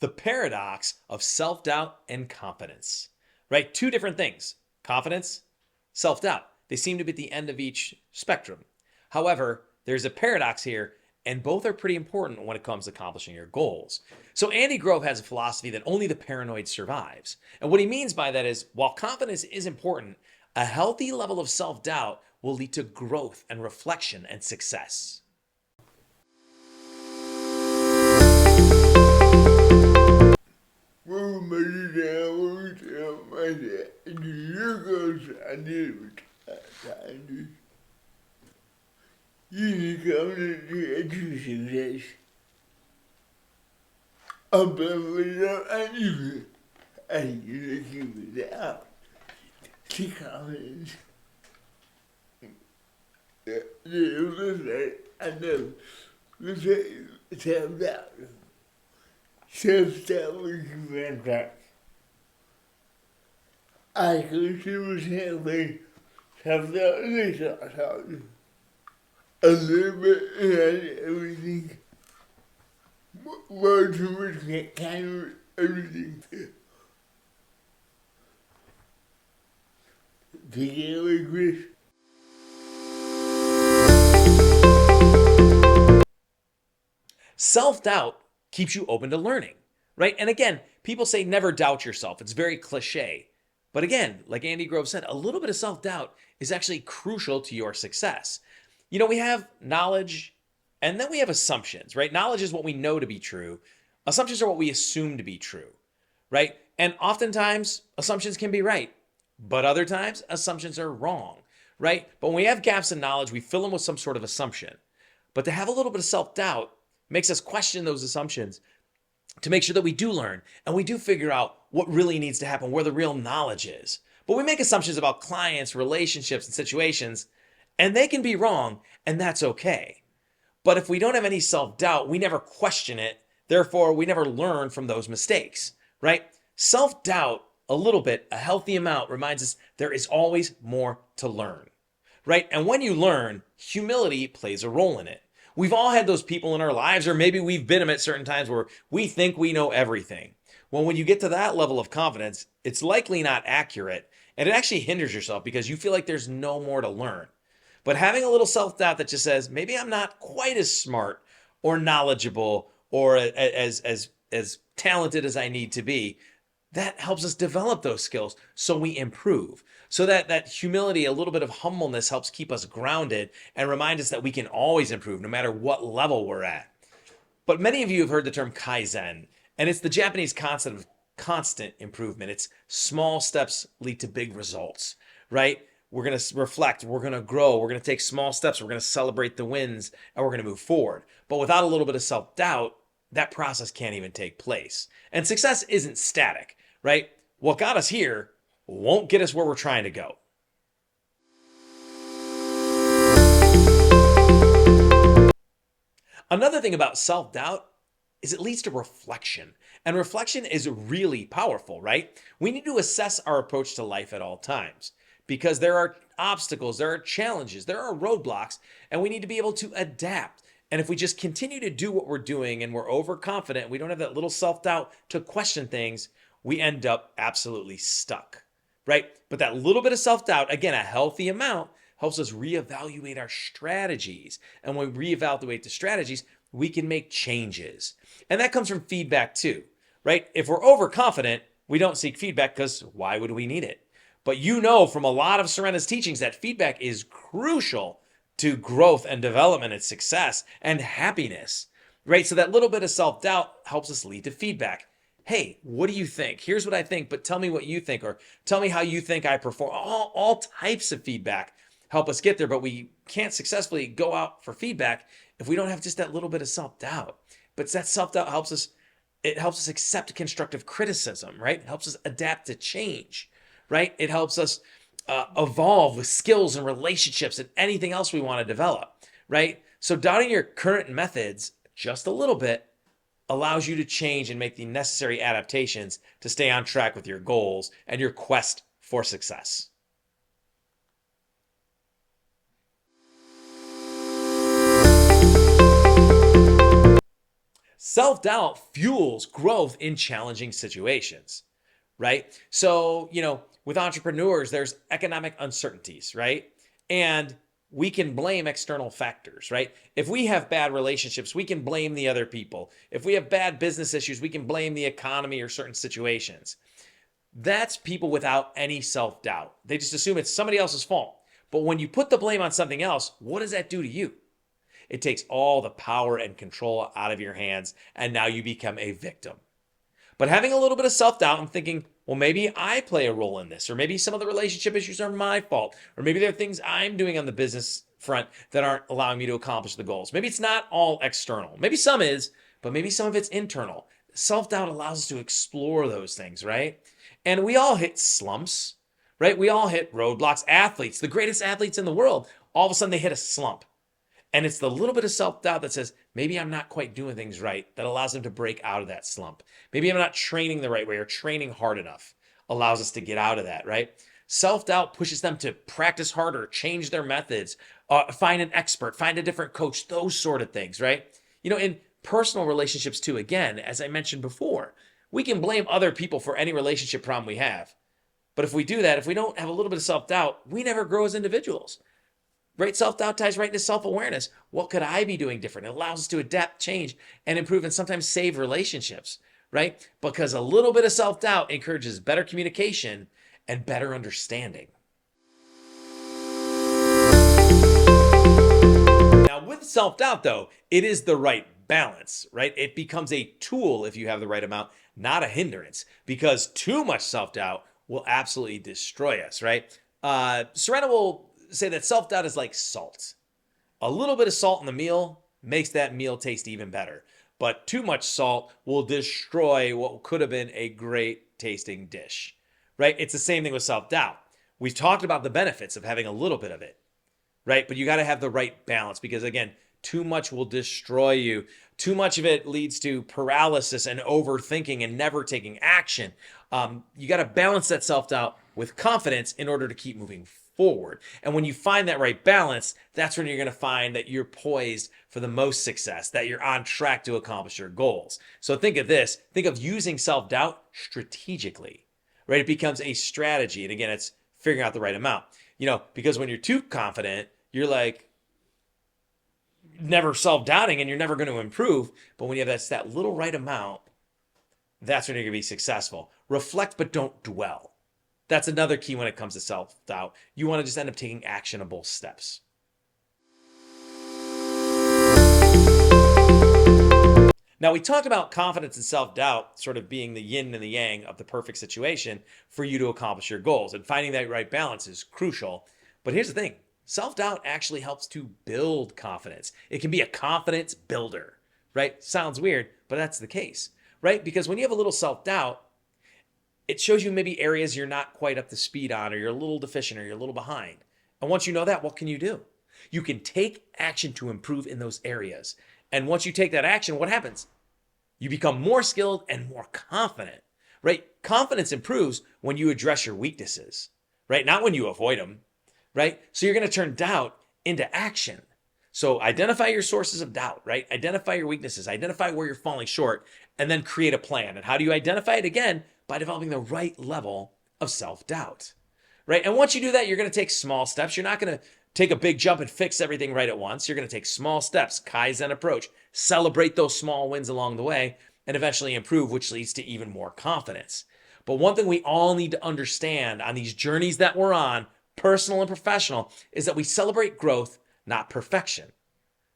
The paradox of self-doubt and confidence, right? Two different things, confidence, self-doubt. They seem to be at the end of each spectrum. However, there's a paradox here, and both are pretty important when it comes to accomplishing your goals. So Andy Grove has a philosophy that only the paranoid survives. And what he means by that is, while confidence is important, a healthy level of self-doubt will lead to growth and reflection and success. I consider something self-doubt a little bit and everything. More too much kind of everything. Together, Chris. Self-doubt keeps you open to learning, right? And again, people say never doubt yourself. It's very cliche. But again, like Andy Grove said, a little bit of self-doubt is actually crucial to your success. You know, we have knowledge and then we have assumptions, right? Knowledge is what we know to be true. Assumptions are what we assume to be true, right? And oftentimes assumptions can be right, but other times assumptions are wrong, right? But when we have gaps in knowledge, we fill them with some sort of assumption. But to have a little bit of self-doubt makes us question those assumptions to make sure that we do learn and we do figure out what really needs to happen, where the real knowledge is. But we make assumptions about clients, relationships, and situations, and they can be wrong, and that's okay. But if we don't have any self-doubt, we never question it. Therefore, we never learn from those mistakes, right? Self-doubt, a little bit, a healthy amount, reminds us there is always more to learn, right? And when you learn, humility plays a role in it. We've all had those people in our lives, or maybe we've been them at certain times where we think we know everything. Well, when you get to that level of confidence, it's likely not accurate, and it actually hinders yourself because you feel like there's no more to learn. But having a little self-doubt that just says, maybe I'm not quite as smart or knowledgeable or as talented as I need to be, that helps us develop those skills so we improve. So that humility, a little bit of humbleness helps keep us grounded and remind us that we can always improve no matter what level we're at. But many of you have heard the term Kaizen, and it's the Japanese concept of constant improvement. It's small steps lead to big results, right? We're going to reflect, we're going to grow, we're going to take small steps, we're going to celebrate the wins, and we're going to move forward. But without a little bit of self-doubt, that process can't even take place. And success isn't static, right? What got us here won't get us where we're trying to go. Another thing about self-doubt is it leads to reflection. And reflection is really powerful, right? We need to assess our approach to life at all times because there are obstacles, there are challenges, there are roadblocks, and we need to be able to adapt. And if we just continue to do what we're doing and we're overconfident, we don't have that little self-doubt to question things, we end up absolutely stuck, right? But that little bit of self-doubt, again, a healthy amount, helps us reevaluate our strategies. And when we reevaluate the strategies, we can make changes. And that comes from feedback too, right? If we're overconfident, we don't seek feedback because why would we need it? But you know from a lot of Serena's teachings that feedback is crucial to growth and development and success and happiness, right? So that little bit of self-doubt helps us lead to feedback. Hey, what do you think? Here's what I think, but tell me what you think, or tell me how you think I perform. All types of feedback help us get there, but we can't successfully go out for feedback if we don't have just that little bit of self-doubt. But that self-doubt helps us, it helps us accept constructive criticism, right? It helps us adapt to change, right? It helps us evolve with skills and relationships and anything else we want to develop, right? So doubting your current methods just a little bit allows you to change and make the necessary adaptations to stay on track with your goals and your quest for success. Self-doubt fuels growth in challenging situations, right? So, with entrepreneurs, there's economic uncertainties, right? And we can blame external factors, right? If we have bad relationships, we can blame the other people. If we have bad business issues, we can blame the economy or certain situations. That's people without any self doubt. They just assume it's somebody else's fault. But when you put the blame on something else, what does that do to you? It takes all the power and control out of your hands, and now you become a victim. But having a little bit of self doubt and thinking, well, maybe I play a role in this, or maybe some of the relationship issues are my fault, or maybe there are things I'm doing on the business front that aren't allowing me to accomplish the goals. Maybe it's not all external. Maybe some is, but maybe some of it's internal. Self doubt allows us to explore those things, right? And we all hit slumps, right? We all hit roadblocks. Athletes, the greatest athletes in the world, all of a sudden they hit a slump. And it's the little bit of self doubt that says, maybe I'm not quite doing things right, that allows them to break out of that slump. Maybe I'm not training the right way or training hard enough, allows us to get out of that, right? Self doubt pushes them to practice harder, change their methods, find an expert, find a different coach, those sort of things, right? In personal relationships too, again, as I mentioned before, we can blame other people for any relationship problem we have. But if we do that, if we don't have a little bit of self doubt, we never grow as individuals. Right? Self-doubt ties right into self-awareness. What could I be doing different? It allows us to adapt, change, and improve and sometimes save relationships, right? Because a little bit of self-doubt encourages better communication and better understanding. Now, with self-doubt, though, it is the right balance, right? It becomes a tool if you have the right amount, not a hindrance, because too much self-doubt will absolutely destroy us, right? Serena will say that self-doubt is like salt. A little bit of salt in the meal makes that meal taste even better. But too much salt will destroy what could have been a great tasting dish, right? It's the same thing with self-doubt. We've talked about the benefits of having a little bit of it, right? But you got to have the right balance because, again, too much will destroy you. Too much of it leads to paralysis and overthinking and never taking action. You got to balance that self-doubt with confidence in order to keep moving forward. And when you find that right balance, that's when you're going to find that you're poised for the most success, that you're on track to accomplish your goals. So think of this, think of using self-doubt strategically, right? It becomes a strategy. And again, it's figuring out the right amount, because when you're too confident, you're like never self-doubting and you're never going to improve. But when you have that little right amount, that's when you're going to be successful. Reflect, but don't dwell. That's another key when it comes to self-doubt. You want to just end up taking actionable steps. Now, we talked about confidence and self-doubt sort of being the yin and the yang of the perfect situation for you to accomplish your goals. And finding that right balance is crucial. But here's the thing. Self-doubt actually helps to build confidence. It can be a confidence builder, right? Sounds weird, but that's the case, right? Because when you have a little self-doubt, it shows you maybe areas you're not quite up to speed on, or you're a little deficient, or you're a little behind. And once you know that, what can you do? You can take action to improve in those areas. And once you take that action, what happens? You become more skilled and more confident, right? Confidence improves when you address your weaknesses, right? Not when you avoid them, right? So you're going to turn doubt into action. So identify your sources of doubt, right? Identify your weaknesses, identify where you're falling short, and then create a plan. And how do you identify it? Again, by developing the right level of self-doubt, right? And once you do that, you're going to take small steps. You're not going to take a big jump and fix everything right at once. You're going to take small steps, Kaizen approach, celebrate those small wins along the way, and eventually improve, which leads to even more confidence. But one thing we all need to understand on these journeys that we're on, personal and professional, is that we celebrate growth, not perfection,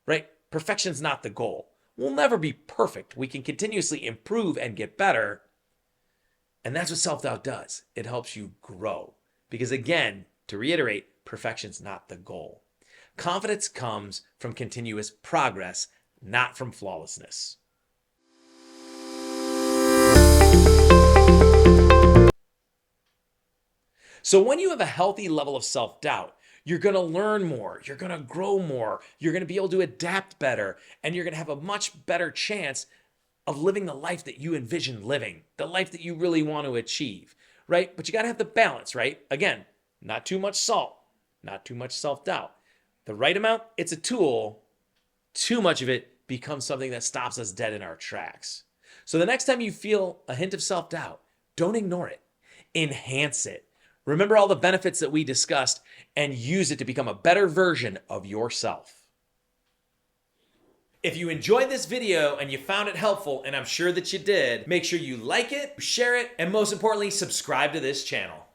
right? Perfection's not the goal. We'll never be perfect. We can continuously improve and get better. And that's what self-doubt does. It helps you grow. Because again, to reiterate, perfection's not the goal. Confidence comes from continuous progress, not from flawlessness. So when you have a healthy level of self-doubt, you're going to learn more, you're going to grow more, you're going to be able to adapt better, and you're going to have a much better chance of living the life that you envision living, the life that you really want to achieve, right? But you got to have the balance, right? Again, not too much salt, not too much self-doubt. The right amount, it's a tool. Too much of it becomes something that stops us dead in our tracks. So the next time you feel a hint of self-doubt, don't ignore it. Enhance it. Remember all the benefits that we discussed and use it to become a better version of yourself. If you enjoyed this video and you found it helpful, and I'm sure that you did, make sure you like it, share it, and most importantly, subscribe to this channel.